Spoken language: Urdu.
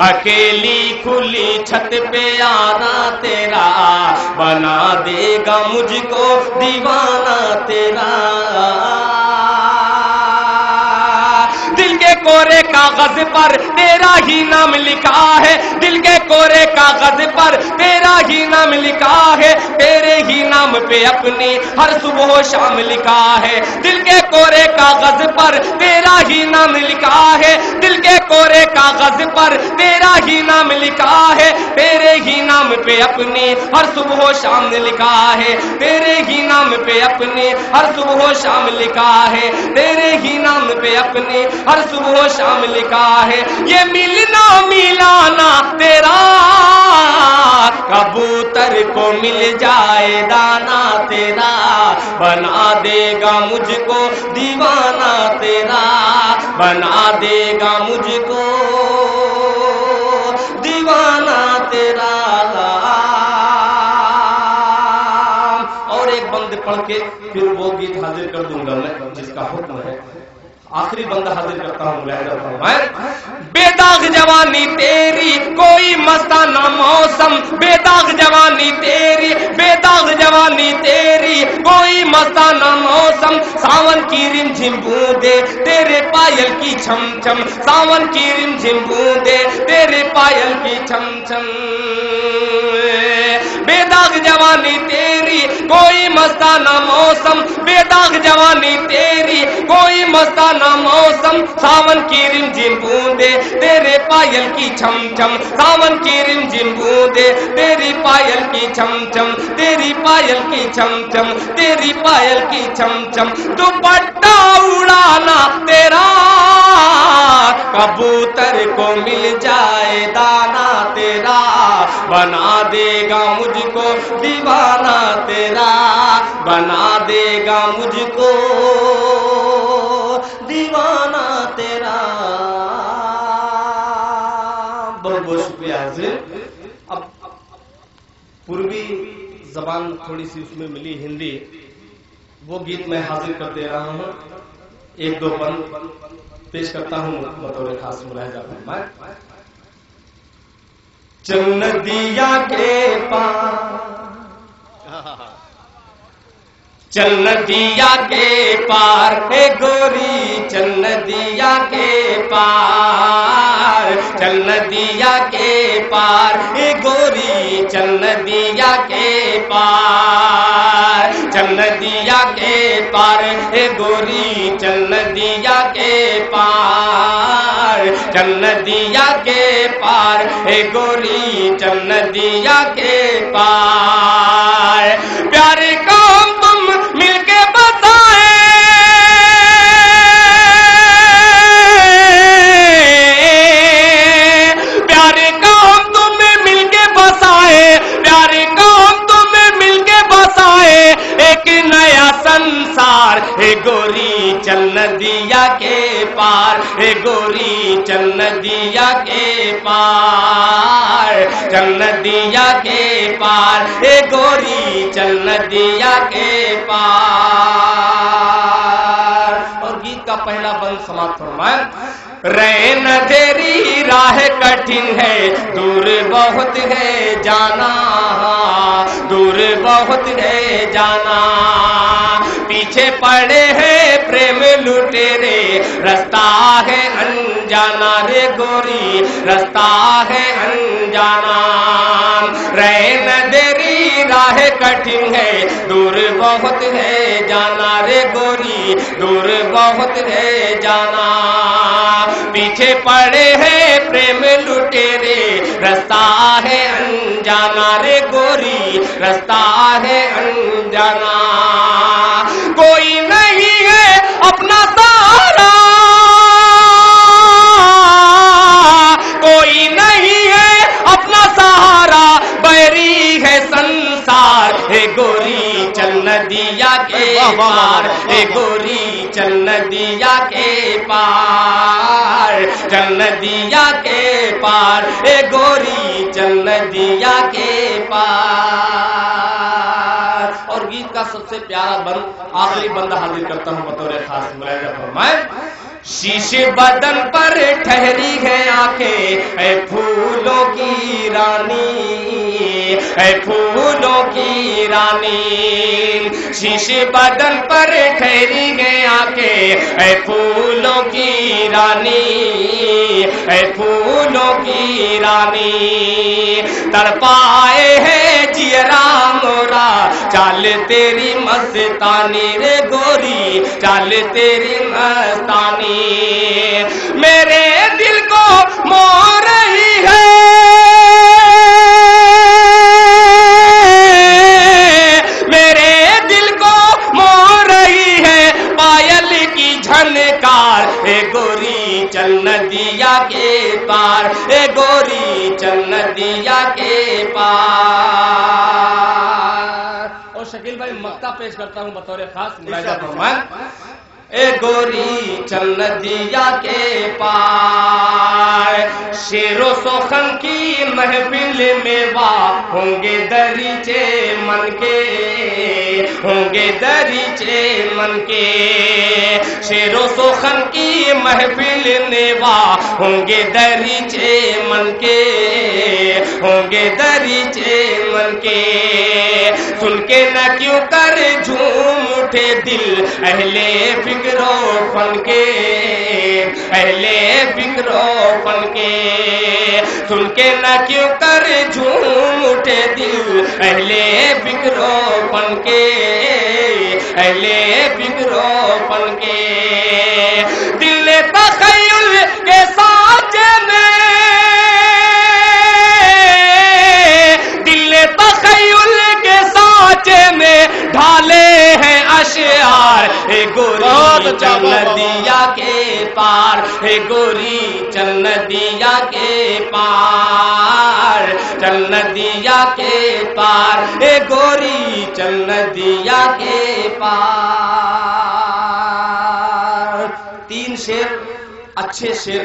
اکیلی کھلی چھت پہ آنا تیرا بنا دے گا مجھ کو دیوانہ تیرا دل کے کورے کاغذ پر تیرا ہی نام لکھا ہے دل کے کورے کاغذ پر تیرا ہی نام لکھا ہے تیرے ہی نام پہ اپنی ہر صبح و شام لکھا ہے دل کے کورے کاغذ پر تیرا ہی نام لکھا ہے دل کے کورے کاغذ پر تیرا ہی نام لکھا ہے تیرے ہی نام پہ اپنی ہر صبح و شام لکھا ہے تیرے ہی نام پہ اپنی ہر صبح و شام لکھا ہے تیرے ہی نام پہ اپنی ہر صبح و شام لکھا ہے یہ ملنا ملانا تیرا کبوتر کو مل جائے دانا تیرا بنا دے گا مجھ کو دیوانہ تیرا بنا دے گا مجھ کو دیوانہ تیرا اور ایک بند پڑھ کے پھر وہ گیت حاضر کر دوں گا میں جس کا حکم ہے آخری بندہ حاضر کرتا ہوں بے داغ جوانی تیری کوئی مستانہ موسم بے داغ جوانی تیری بے داغ جوانی تیری کوئی مستانہ موسم ساون کی رم جھم بوندے تیرے پائل کی چھم چھم ساون کی رم جھم بوندے تیرے پائل کی چھم چھم بے داغ جوانی تیری کوئی مستانہ موسم بے داغ جوانی تیری کوئی مستانہ موسم ساون کی رم جھم بوندے تیرے پائل کی چھم چھم ساون کی رم جھم بوندے تیری پائل کی چھم چھم تیری پائل کی چھم چھم تیری پائل کی چھم چھم دوپٹہ اڑانا تیرا کبوتر کو مل جائے دانا تیرا بنا دے گا مجھ کو دیوانہ تیرا بنا دے گا مجھ کو دیوانہ تیرا بہت بہت شکریہ حاضر اب پوروی زبان تھوڑی سی اس میں ملی ہندی وہ گیت میں حاضر کر دے رہا ہوں ایک دو بند پیش کرتا ہوں بطور خاص ملاحظہ فرمائے چل ندیا کے پاس چل ندیا کے پار اے گوری چل ندیا کے پار چل ندیا کے پار اے گوری چل ندیا کے پار چل ندیا کے پار اے گوری چل ندیا کے پار چل ندیا کے پار اے گوری چل ندیا کے پار پیارے کام تم مل کے بتائے پیارے کام تمہیں مل کے بسائے پیارے کام تمہیں مل کے بسائے ایک نیا سنسار اے گوری چل ندیا کے پار اے گوری چل ندیا کے پار چل ندیا کے پار اے گوری چل ندیا کے پار اور گیت کا پہلا بند سماعت فرمائیں رین تیری راہ کٹھن ہے دور بہت ہے جانا دور بہت ہے جانا پیچھے پڑے ہیں پریم لٹیرے رستہ ہے انجانا رے گوری رستہ ہے انجانا رین تیری راہ کٹھن ہے دور بہت ہے جانا رے گوری دور بہت ہے جانا پیچھے پڑے ہیں پریم لٹیرے رستہ ہے انجانا رے گوری رستہ ہے انجانا کوئی نہیں ہے اپنا سہارا کوئی نہیں ہے اپنا سہارا بیری ہے سنسار اے گوری چل ندیا کے پار اے گوری چل ندیا کے پار چل ندیا کے پار اے گوری چل ندیا کے پار اور گیت کا سب سے پیارا بند آخری بند حاضر کرتا ہوں بطور خاص ملاحظہ فرمائیں شیشے بدن پر ٹھہری ہے آنکھیں اے پھولوں کی رانی، اے پھولوں کی رانی، شیش بدن پر ٹھہری ہے آنکھیں اے پھولوں کی رانی، اے پھولوں کی رانی، تڑپائے ہے جیرا مورا چال تیری مستانی رے گوری، چال تیری مستانی، میرے دل کو مو رہی ہے، میرے دل کو مو رہی ہے پائل کی جھنکار، اے گوری چل ندیا کے پار، اے گوری چل ندیا کے پار۔ اور شکیل بھائی مقطع پیش کرتا ہوں بطور خاص ملاحظہ فرمائیں، اے گوری چل ندیا کے پار، شیر و سخن کی محفل میں واہ ہوں گے دریچے من کے، ہوں گے دریچے من کے، شیر و سخن کی محفل میں واہ ہوں گے دریچے من کے، ہوں گے دریچے من کے، سن کے نہ کیوں کر جھوم اٹھے دل اہل فکر و فن کے، اہل فکر و فن کے، سن کے نہ کیوں کر جھوم اٹھے دل اہل فکر و فن کے، اہل فکر و فن کے، دل تخیل کے سانچے میں، دل تخیل کے سانچے میں ڈھالے ہیں اشعار، اے گوری چل ندیا کے پار، اے گوری چل ندیا کے پار، چل ندیا کے پار، اے گوری چل ندیا کے پار۔ تین شعر اچھے شعر